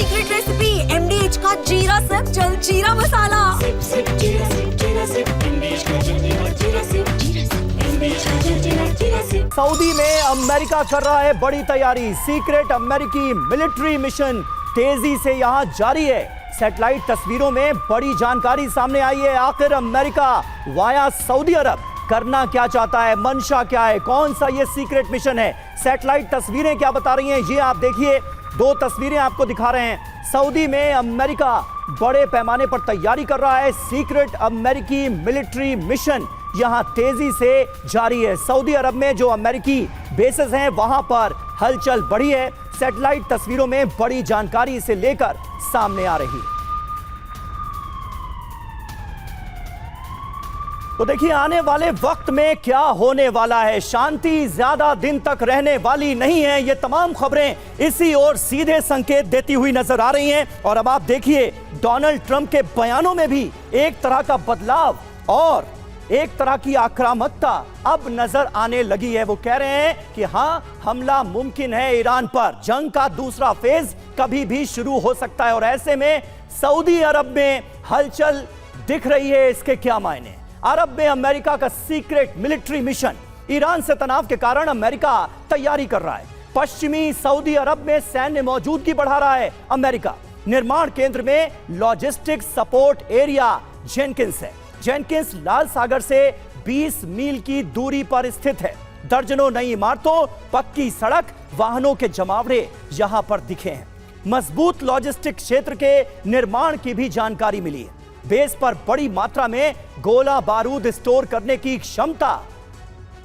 Secret recipe MDH का जीरा SIP जल जीरा मसाला। सिप सिप जीरा सिप MDH का जल जीरा सिप MDH का जल जीरा सिप। सऊदी में अमेरिका कर रहा है बड़ी तैयारी। सीक्रेट अमेरिकी मिलिट्री मिशन तेजी से यहां जारी है। सैटेलाइट तस्वीरों में बड़ी जानकारी सामने आई है। आखिर अमेरिका वाया सऊदी अरब करना क्या चाहता है, मंशा क्या है, कौन सा ये सीक्रेट मिशन है, सैटेलाइट तस्वीरें क्या बता रही हैं, ये आप देखिए। दो तस्वीरें आपको दिखा रहे हैं। सऊदी में अमेरिका बड़े पैमाने पर तैयारी कर रहा है। सीक्रेट अमेरिकी मिलिट्री मिशन यहां तेजी से जारी है। सऊदी अरब में जो अमेरिकी बेसेस हैं वहां पर हलचल बढ़ी है। सैटेलाइट तस्वीरों में बड़ी जानकारी इसे लेकर सामने आ रही है। तो देखिए आने वाले वक्त में क्या होने वाला है। शांति ज्यादा दिन तक रहने वाली नहीं है। ये तमाम खबरें इसी ओर सीधे संकेत देती हुई नजर आ रही हैं। और अब आप देखिए डोनाल्ड ट्रंप के बयानों में भी एक तरह का बदलाव और एक तरह की आक्रामकता अब नजर आने लगी है। वो कह रहे हैं कि हां, हमला मुमकिन है ईरान पर। जंग का दूसरा फेज कभी भी शुरू हो सकता है। और ऐसे में सऊदी अरब में हलचल दिख रही है। इसके क्या मायने? अरब में अमेरिका का सीक्रेट मिलिट्री मिशन। ईरान से तनाव के कारण अमेरिका तैयारी कर रहा है। पश्चिमी सऊदी अरब में सैन्य मौजूदगी बढ़ा रहा है अमेरिका। निर्माण केंद्र में लॉजिस्टिक सपोर्ट एरिया जेनकिंस है। जेनकिंस लाल सागर से 20 मील की दूरी पर स्थित है। दर्जनों नई इमारतों, पक्की सड़क, वाहनों के जमावड़े यहां पर दिखे हैं। मजबूत लॉजिस्टिक क्षेत्र के निर्माण की भी जानकारी मिली है। बेस पर बड़ी मात्रा में गोला बारूद स्टोर करने की क्षमता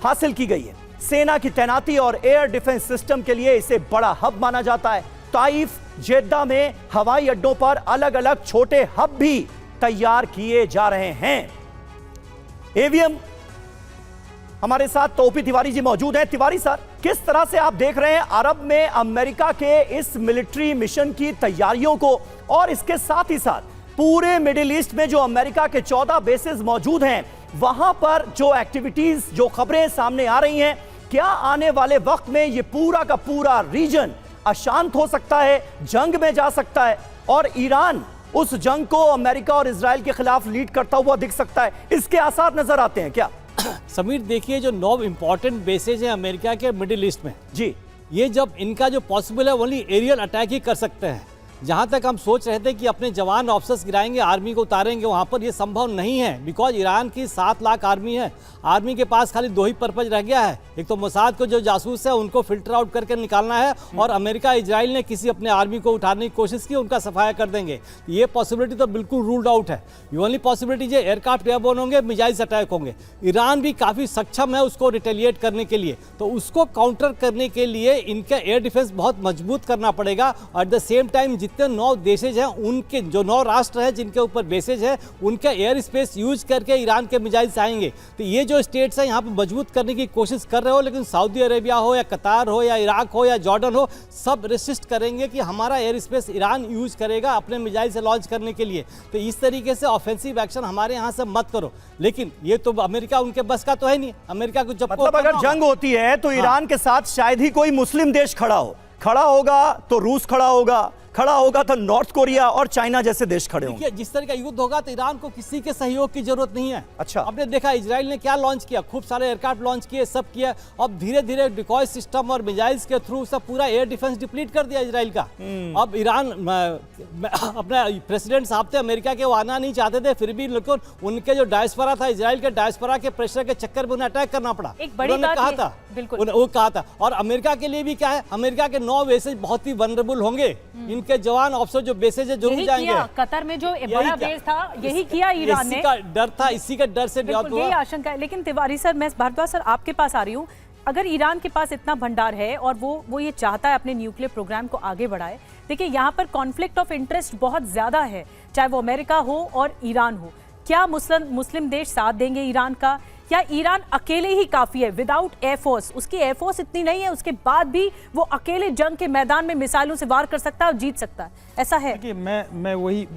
हासिल की गई है। सेना की तैनाती और एयर डिफेंस सिस्टम के लिए इसे बड़ा हब माना जाता है। ताइफ, जेद्दा में हवाई अड्डों पर अलग अलग छोटे हब भी तैयार किए जा रहे हैं। एवीएम हमारे साथ तोपी तिवारी जी मौजूद हैं। तिवारी सर, किस तरह से आप देख रहे हैं अरब में अमेरिका के इस मिलिट्री मिशन की तैयारियों को, और इसके साथ ही साथ पूरे मिडिल ईस्ट में जो अमेरिका के 14 बेसेस मौजूद हैं वहां पर जो एक्टिविटीज, जो खबरें सामने आ रही हैं, क्या आने वाले वक्त में ये पूरा का पूरा रीजन अशांत हो सकता है, जंग में जा सकता है और ईरान उस जंग को अमेरिका और इजराइल के खिलाफ लीड करता हुआ दिख सकता है? इसके आसार नजर आते हैं क्या? समीर, देखिए जो 9 इंपॉर्टेंट बेसेज हैं अमेरिका के मिडिल ईस्ट में जी, ये जब इनका जो पॉसिबल है ओनली एरियल अटैक ही कर सकते हैं। जहाँ तक हम सोच रहे थे कि अपने जवान ऑफिसर्स गिराएंगे, आर्मी को उतारेंगे, वहाँ पर ये संभव नहीं है। बिकॉज ईरान की 7 लाख आर्मी है। आर्मी के पास खाली 2 ही पर्पज रह गया है। एक तो मोसाद को जो जासूस है उनको फिल्टर आउट करके निकालना है, और अमेरिका इजराइल ने किसी अपने आर्मी को उठाने की कोशिश की, उनका सफाया कर देंगे। ये पॉसिबिलिटी तो बिल्कुल रूल्ड आउट है। ये ओनली पॉसिबिलिटी जो एयरक्राफ्ट एयरबोर्न होंगे, मिसाइल्स अटैक होंगे। ईरान भी काफ़ी सक्षम है उसको रिटेलिएट करने के लिए, तो उसको काउंटर करने के लिए इनका एयर डिफेंस बहुत मजबूत करना पड़ेगा। एट द सेम टाइम जितने 9 देशेज हैं, उनके जो 9 राष्ट्र हैं जिनके ऊपर बेसेज है, उनका एयर स्पेस यूज करके ईरान के मिसाइल्स आएंगे। तो ये जो स्टेट्स हैं यहाँ पर मजबूत करने की कोशिश कर रहे हो, लेकिन सऊदी अरेबिया हो या कतार हो या इराक हो या जॉर्डन हो, सब रेसिस्ट करेंगे कि हमारा एयर स्पेस ईरान यूज करेगा अपने मिसाइल से लॉन्च करने के लिए। तो इस तरीके से ऑफेंसिव एक्शन हमारे यहाँ से मत करो। लेकिन ये तो अमेरिका उनके बस का तो है नहीं। अमेरिका को जब मतलब अगर जंग होती है तो ईरान के साथ शायद ही कोई मुस्लिम देश खड़ा होगा तो रूस खड़ा होगा तो नॉर्थ कोरिया और चाइना जैसे देश खड़े होंगे। जिस तरह का युद्ध होगा तो ईरान को किसी के सहयोग की जरूरत नहीं है। अच्छा, आपने देखा इजराइल ने क्या लॉन्च किया, खूब सारे एयरक्राफ्ट लॉन्च किए, सब किया। अब धीरे धीरे डिकॉय सिस्टम और मिसाइल्स के थ्रू सब पूरा एयर डिफेंस डिप्लीट कर दिया इजराइल का। अब ईरान अपने प्रेसिडेंट साहब थे अमेरिका के, वो आना नहीं चाहते थे, फिर भी लेकिन उनके जो डायस्पोरा था, इजराइल के डायस्पोरा के प्रेशर के चक्कर में उन्हें अटैक करना पड़ा। उन्होंने कहा था, बिल्कुल वो कहा था। और अमेरिका के लिए भी क्या है, अमेरिका के 9 बेसेज बहुत ही वनरेबल होंगे। इनके जवान ऑफिसर जो बेसेज है जरूर जाएंगे। कतर में जो बड़ा बेस था यही किया ईरान ने। इसी का डर था, इसी का डर से यही आशंका है। लेकिन तिवारी सर, मैं भारद्वाज सर आपके पास आ रही हूँ। अगर ईरान के पास इतना भंडार है और वो ये चाहता है अपने न्यूक्लियर प्रोग्राम को आगे बढ़ाए, देखिए यहाँ पर कॉन्फ्लिक्ट ऑफ इंटरेस्ट बहुत ज्यादा है, चाहे वो अमेरिका हो और ईरान हो। क्या मुस्लिम देश साथ देंगे ईरान का, या ईरान अकेले ही काफी है विदाउट एयरफोर्स? उसकी एयरफोर्स इतनी नहीं है, उसके बाद भी वो अकेले जंग के मैदान में मिसाइलों से वार कर सकता है और जीत सकता है, ऐसा है? देखिए, मैं वही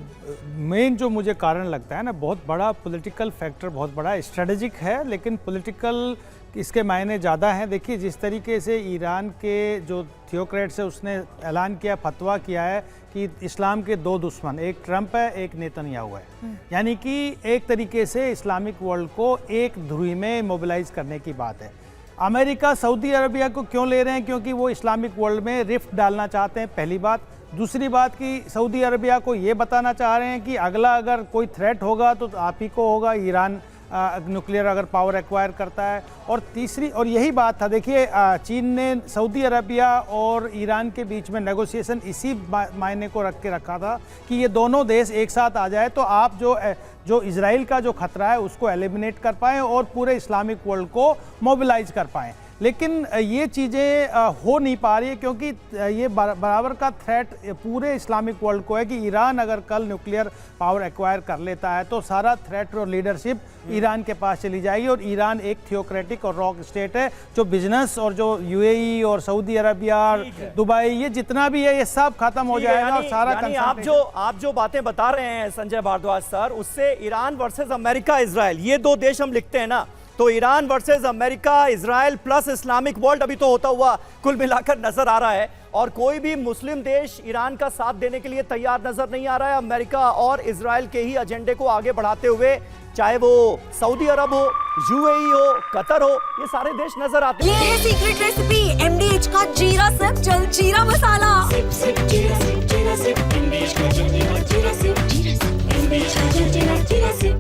मेन जो मुझे कारण लगता है ना, बहुत बड़ा पॉलिटिकल फैक्टर, बहुत बड़ा स्ट्रेटेजिक है, लेकिन पॉलिटिकल इसके मायने ज़्यादा हैं। देखिए जिस तरीके से ईरान के जो थियोक्रेट्स है उसने ऐलान किया, फतवा किया है कि इस्लाम के दो दुश्मन, एक ट्रंप है एक नेतन्याहू है, यानी कि एक तरीके से इस्लामिक वर्ल्ड को एक धुरी में मोबिलाइज करने की बात है। अमेरिका सऊदी अरबिया को क्यों ले रहे हैं? क्योंकि वो इस्लामिक वर्ल्ड में रिफ्ट डालना चाहते हैं, पहली बात। दूसरी बात कि सऊदी अरबिया को ये बताना चाह रहे हैं कि अगला अगर कोई थ्रेट होगा तो आप ही को होगा, ईरान न्यूक्लियर अगर पावर एक्वायर करता है। और तीसरी, और यही बात था, देखिए चीन ने सऊदी अरबिया और ईरान के बीच में नेगोशिएशन इसी मायने को रख के रखा था कि ये दोनों देश एक साथ आ जाए तो आप जो इजराइल का जो खतरा है उसको एलिमिनेट कर पाएँ और पूरे इस्लामिक वर्ल्ड को मोबिलाइज कर पाएँ। लेकिन ये चीज़ें हो नहीं पा रही है क्योंकि ये बराबर का थ्रेट पूरे इस्लामिक वर्ल्ड को है कि ईरान अगर कल न्यूक्लियर पावर एक्वायर कर लेता है तो सारा थ्रेट और लीडरशिप ईरान के पास चली जाएगी। और ईरान एक थियोक्रेटिक और रॉक स्टेट है, जो बिजनेस और जो यूएई और सऊदी अरबिया और दुबई ये जितना भी है ये सब खत्म हो जाएगा। और सारा आप जो बातें बता रहे हैं संजय भारद्वाज सर, उससे ईरान वर्सेस अमेरिका, इजराइल, ये दो देश हम लिखते हैं ना, तो Iran versus America, Israel plus Islamic world अभी तो होता हुआ कुल मिलाकर नजर आ रहा है। और कोई भी मुस्लिम देश ईरान का साथ देने के लिए तैयार नजर नहीं आ रहा है। अमेरिका और इजराइल के ही एजेंडे को आगे बढ़ाते हुए, चाहे वो सऊदी अरब हो, यूएई हो, कतर हो, ये सारे देश नजर आते हैं। ये है सीक्रेट रेसिपी MDH का जीरा सिर्फ जल जीरा मसाला। SIP SIP